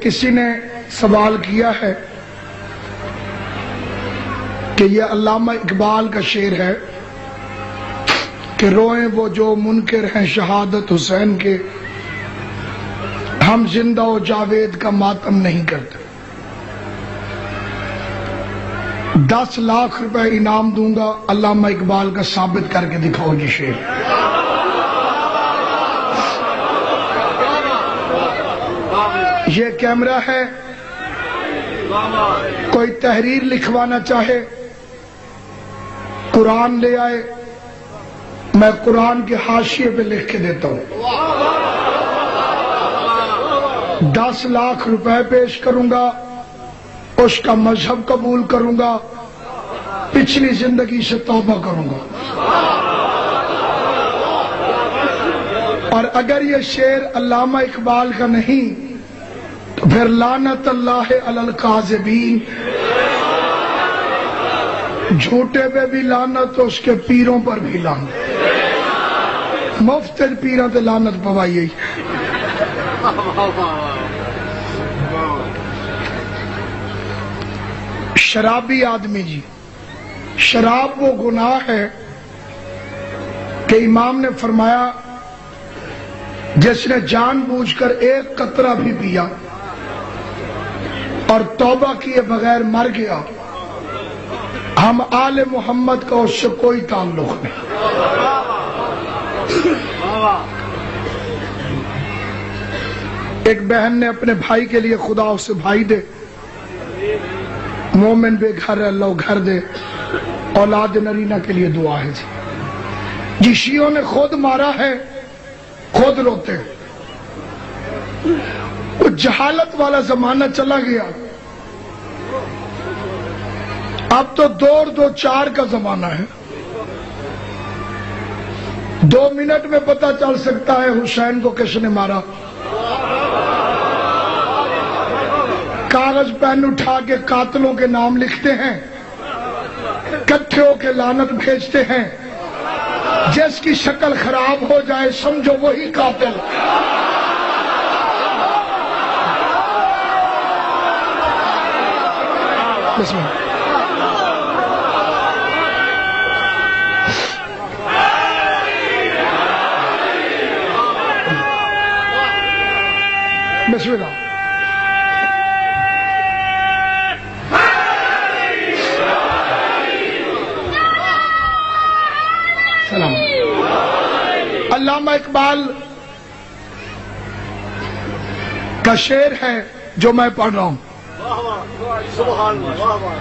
کسی نے سوال کیا ہے کہ یہ علامہ اقبال کا شعر ہے کہ روئیں وہ جو منکر ہیں شہادت حسین کے، ہم زندہ و جاوید کا ماتم نہیں کرتے۔ 10 لاکھ روپے انعام دوں گا، علامہ اقبال کا ثابت کر کے دکھاؤ جی شعر۔ یہ کیمرہ ہے، کوئی تحریر لکھوانا چاہے قرآن لے آئے، میں قرآن کے حاشیے پہ لکھ کے دیتا ہوں۔ 10 لاکھ روپے پیش کروں گا، اس کا مذہب قبول کروں گا، پچھلی زندگی سے توبہ کروں گا، اور اگر یہ شعر علامہ اقبال کا نہیں تو پھر لعنت اللہ علی الکاذبین، جھوٹے پہ بھی لعنت، اس کے پیروں پر بھی لعنت، مفت پیروں تے لعنت پوائی۔ شرابی آدمی جی، شراب وہ گناہ ہے کہ امام نے فرمایا جس نے جان بوجھ کر ایک قطرہ بھی پیا اور توبہ کیے بغیر مر گیا، ہم آل محمد کا اس سے کوئی تعلق نہیں۔ ایک بہن نے اپنے بھائی کے لیے خدا اسے بھائی دے، مومن بے گھر اللہ گھر دے، اولاد نرینہ کے لیے دعا ہے جی۔ شیعوں نے خود مارا ہے، خود روتے ہیں۔ وہ جہالت والا زمانہ چلا گیا، اب تو 2-2-4 کا زمانہ ہے۔ 2 منٹ میں پتہ چل سکتا ہے حسین کو کس نے مارا۔ کاغذ پین اٹھا کے قاتلوں کے نام لکھتے ہیں، کٹھے ہو کے لعنت بھیجتے ہیں، جس کی شکل خراب ہو جائے سمجھو وہی قاتل۔ بسم اللہ۔ بسم اللہ۔ سلام۔ علامہ اقبال کا شعر ہے جو میں پڑھ رہا ہوں،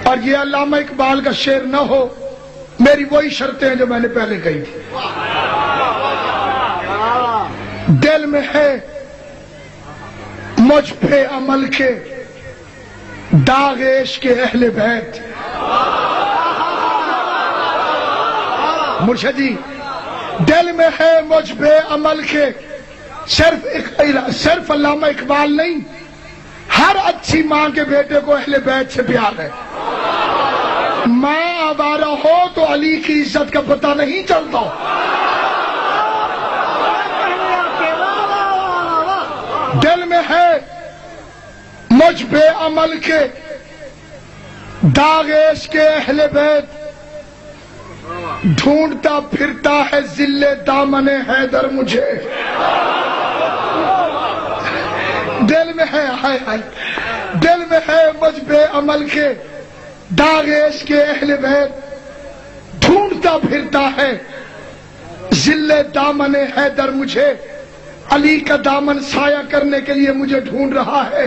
اور یہ علامہ اقبال کا شعر نہ ہو، میری وہی شرطیں ہیں جو میں نے پہلے کہی تھی۔ دل میں ہے مجھ پہ عمل کے داغ عشق کے اہل بیت۔ مرشد جی، دل میں ہے مجھ پہ عمل کے، صرف علامہ اقبال نہیں، ہر اچھی ماں کے بیٹے کو اہل بیت سے پیار ہے۔ ماں آوارہ ہو تو علی کی عزت کا پتہ نہیں چلتا۔ دل میں ہے مجھ پہ عمل کے داغ عشق کے اہل بیت، ڈھونڈتا پھرتا ہے ذل دامن حیدر مجھے۔ دل میں ہے دل میں ہے مجھ پہ عمل کے داغ عشق کے اہل بیت، ڈھونڈتا پھرتا ہے ذل دامن حیدر مجھے۔ علی کا دامن سایہ کرنے کے لیے مجھے ڈھونڈ رہا ہے،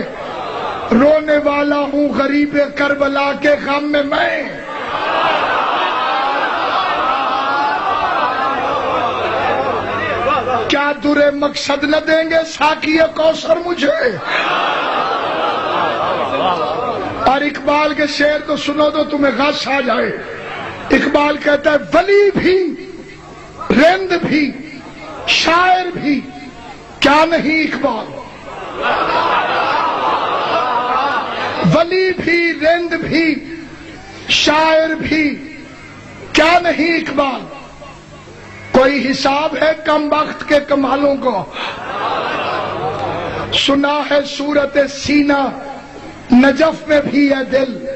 رونے والا ہوں غریب کربلا کے غم میں میں۔ کیا درے مقصد نہ دیں گے ساقی کوثر مجھے؟ اور اقبال کے شعر تو سنو تو تمہیں غش آ جائے۔ اقبال کہتا ہے ولی بھی، رند بھی، شاعر بھی، کیا نہیں اقبال؟ ولی بھی، رند بھی، شاعر بھی، کیا نہیں اقبال؟ کوئی حساب ہے کم بخت کے کمالوں کو؟ سنا ہے صورت سینہ نجف میں بھی ہے دل،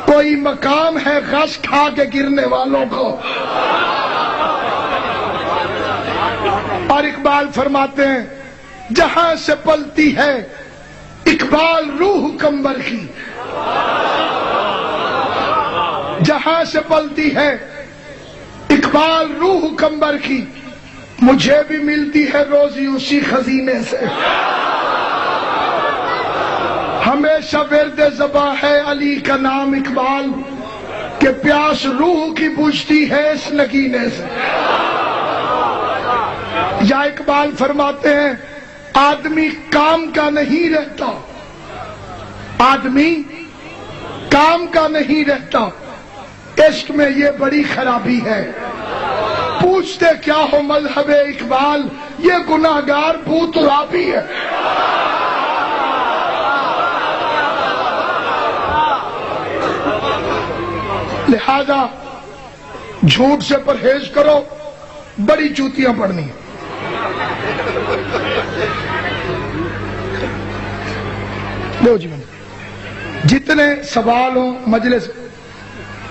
کوئی مقام ہے غش کھا کے گرنے والوں کو۔ اور اقبال فرماتے ہیں جہاں سے پلتی ہے اقبال روح کمبر کی، جہاں سے پلتی ہے اقبال روح کمبر کی، مجھے بھی ملتی ہے روزی اسی خزینے سے۔ ہمیشہ ورد زباں ہے علی کا نام اقبال، کہ پیاس روح کی بجھتی ہے اس نگینے سے۔ یا اقبال فرماتے ہیں آدمی کام کا نہیں رہتا، آدمی کام کا نہیں رہتا، عشق میں یہ بڑی خرابی ہے۔ پوچھتے کیا ہو مذہب اقبال، یہ گناہگار بو ترابی ہے۔ لہذا جھوٹ سے پرہیز کرو، بڑی چوتیاں پڑنی ہیں۔ لو جی جتنے سوال ہوں مجلس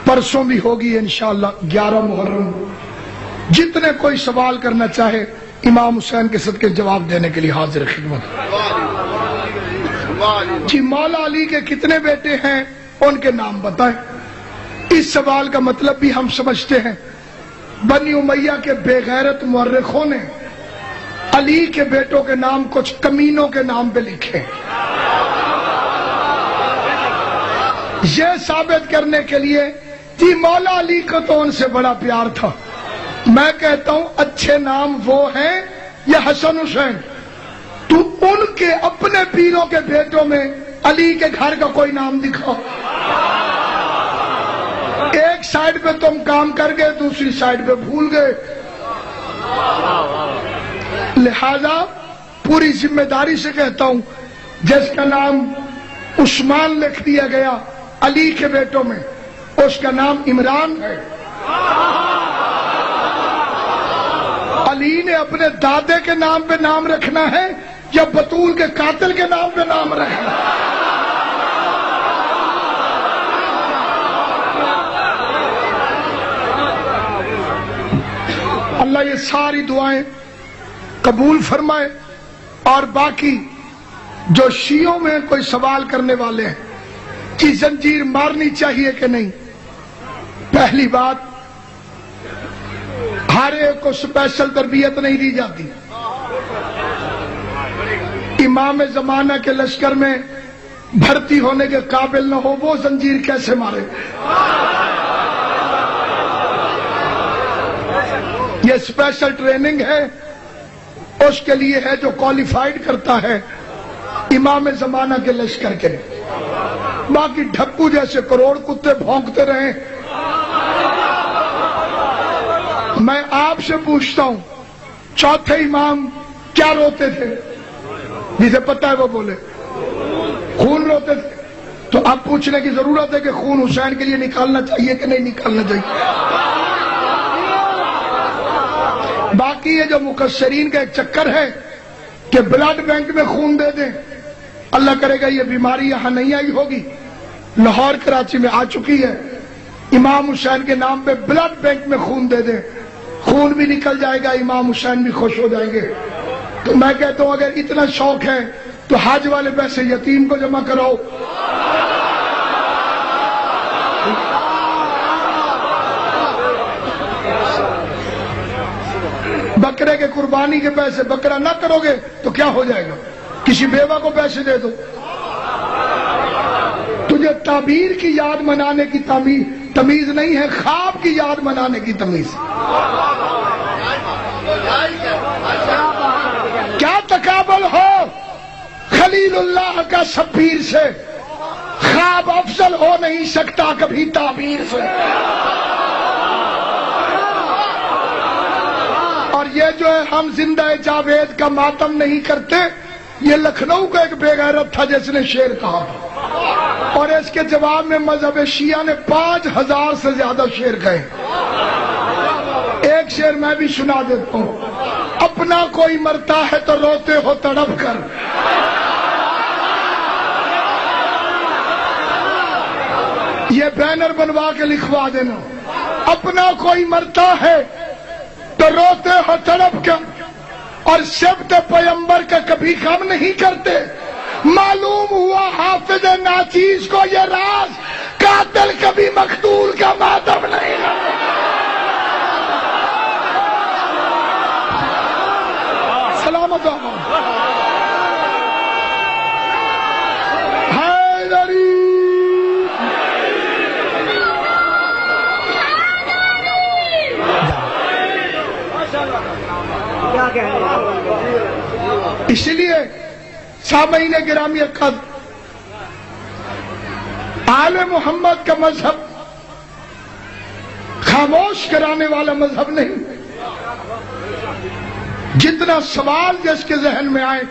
پرسوں بھی ہوگی انشاءاللہ 11 محرم، جتنے کوئی سوال کرنا چاہے امام حسین کے صدقے جواب دینے کے لیے حاضر خدمت۔ جی مولا علی کے کتنے بیٹے ہیں ان کے نام بتائیں۔ اس سوال کا مطلب بھی ہم سمجھتے ہیں، بنی امیہ کے بے غیرت مورخوں نے علی کے بیٹوں کے نام کچھ کمینوں کے نام پہ لکھے، یہ ثابت کرنے کے لیے کہ مولا علی کو تو ان سے بڑا پیار تھا۔ میں کہتا ہوں اچھے نام وہ ہیں یا حسن حسین؟ تو ان کے اپنے پیروں کے بیٹوں میں علی کے گھر کا کوئی نام دکھاؤ۔ ایک سائیڈ پہ تم کام کر گئے، دوسری سائیڈ پہ بھول گئے۔ لہذا پوری ذمہ داری سے کہتا ہوں جس کا نام عثمان لکھ دیا گیا علی کے بیٹوں میں، اس کا نام عمران ہے۔ علی نے اپنے دادے کے نام پہ نام رکھنا ہے یا بطول کے قاتل کے نام پہ نام رکھنا ہے؟ اللہ یہ ساری دعائیں قبول فرمائے۔ اور باقی جو شیعوں میں کوئی سوال کرنے والے ہیں کہ زنجیر مارنی چاہیے کہ نہیں، پہلی بات ہر ایک کو اسپیشل تربیت نہیں دی جاتی۔ امام زمانہ کے لشکر میں بھرتی ہونے کے قابل نہ ہو وہ زنجیر کیسے مارے؟ یہ اسپیشل ٹریننگ ہے، اس کے لیے ہے جو کوالیفائیڈ کرتا ہے امام زمانہ کے لشکر کے لیے۔ باقی ڈھکو جیسے کروڑ کتے بھونکتے رہیں۔ میں آپ سے پوچھتا ہوں چوتھے امام کیا روتے تھے؟ جسے پتا ہے وہ بولے۔ خون روتے تھے، تو اب پوچھنے کی ضرورت ہے کہ خون حسین کے لیے نکالنا چاہیے کہ نہیں نکالنا چاہیے۔ باقی یہ جو مقصرین کا ایک چکر ہے کہ بلڈ بینک میں خون دے دیں، اللہ کرے گا یہ بیماری یہاں نہیں آئی ہوگی، لاہور کراچی میں آ چکی ہے۔ امام حسین کے نام پہ بلڈ بینک میں خون دے دیں، خون بھی نکل جائے گا، امام حسین بھی خوش ہو جائیں گے۔ تو میں کہتا ہوں اگر اتنا شوق ہے تو حج والے پیسے یتیم کو جمع کراؤ۔ بکرے کے قربانی کے پیسے بکرا نہ کرو گے تو کیا ہو جائے گا؟ کسی بیوہ کو پیسے دے دو۔ تجھے تعبیر کی یاد منانے کی تمیز نہیں ہے، خواب کی یاد منانے کی تمیز۔ کیا تقابل ہو خلیل اللہ کا شبیر سے؟ خواب افضل ہو نہیں سکتا کبھی تعبیر سے۔ اور یہ جو ہے ہم زندہ جاوید کا ماتم نہیں کرتے، یہ لکھنؤ کا ایک بے غیرت تھا جس نے شعر کہا، اور اس کے جواب میں مذہب شیعہ نے 5000 سے زیادہ شعر کہے۔ ایک شعر میں بھی سنا دیتا ہوں، اپنا کوئی مرتا ہے تو روتے ہو تڑپ کر، یہ بینر بنوا کے لکھوا دینا، اپنا کوئی مرتا ہے تو روتے ہو تڑپ کر، اور شبد پیغمبر کا کبھی غم نہیں کرتے۔ معلوم ہوا حافظ ناچیز کو یہ راز، قاتل کبھی مقتول کا ماتم نہیں کرتا۔ سلامت ہو حیدری۔ اس لیے سامعین گرامی قدر، آل محمد کا مذہب خاموش کرانے والا مذہب نہیں، جتنا سوال جس کے ذہن میں آئے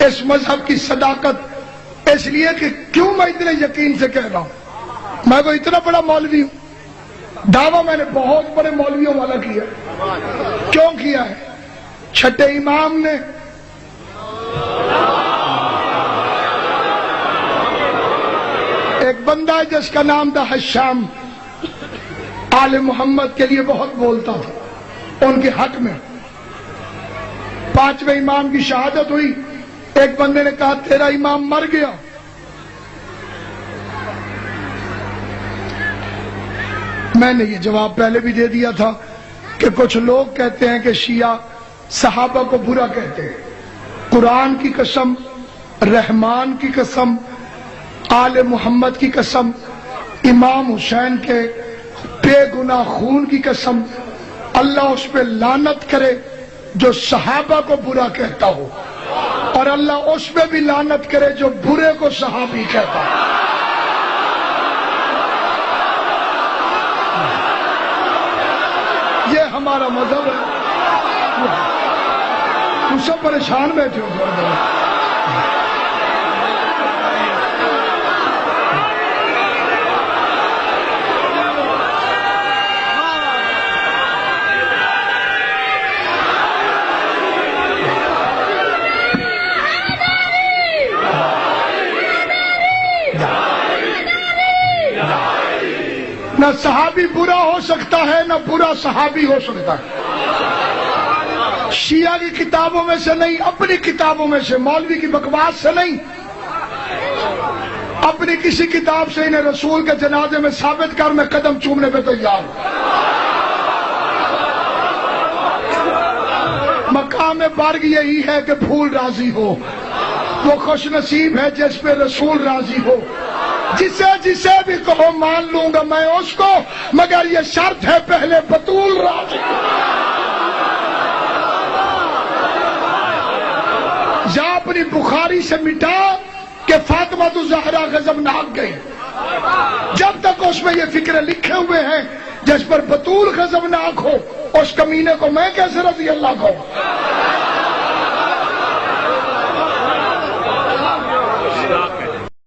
اس مذہب کی صداقت، اس لیے کہ کیوں میں اتنے یقین سے کہہ رہا ہوں، میں کوئی اتنا بڑا مولوی ہوں، دعویٰ میں نے بہت بڑے مولویوں والا کیا۔ کیوں کیا ہے؟ چھٹے امام نے ایک بندہ ہے جس کا نام تھا حشام، آل محمد کے لیے بہت بولتا تھا، ان کے حق میں۔ پانچویں امام کی شہادت ہوئی، ایک بندے نے کہا تیرا امام مر گیا۔ میں نے یہ جواب پہلے بھی دے دیا تھا کہ کچھ لوگ کہتے ہیں کہ شیعہ صحابہ کو برا کہتے ہیں۔ قرآن کی قسم، رحمان کی قسم، آل محمد کی قسم، امام حسین کے بے گناہ خون کی قسم، اللہ اس پہ لعنت کرے جو صحابہ کو برا کہتا ہو، اور اللہ اس پہ بھی لعنت کرے جو برے کو صحابی کہتا ہو۔ یہ ہمارا مذہب ہے۔ تم سب پریشان بیٹھے ہو تھوڑا دیر۔ نہ صحابی برا ہو سکتا ہے، نہ برا صحابی ہو سکتا ہے۔ شیعہ کی کتابوں میں سے نہیں، اپنی کتابوں میں سے، مولوی کی بکواس سے نہیں، اپنی کسی کتاب سے انہیں رسول کے جنازے میں ثابت کر، میں قدم چومنے پہ تیار ہوں۔ مقام برگ یہی ہے کہ پھول راضی ہو، وہ خوش نصیب ہے جس پہ رسول راضی ہو۔ جسے بھی کہو مان لوں گا میں اس کو، مگر یہ شرط ہے پہلے بطول راضی ہو۔ یا اپنی بخاری سے مٹا کہ فاطمہ الزہرا غضبناک گئی، جب تک اس میں یہ فکرے لکھے ہوئے ہیں جس پر بطول غضبناک ہو، اس کمینے کو میں کیسے رضی اللہ کہوں؟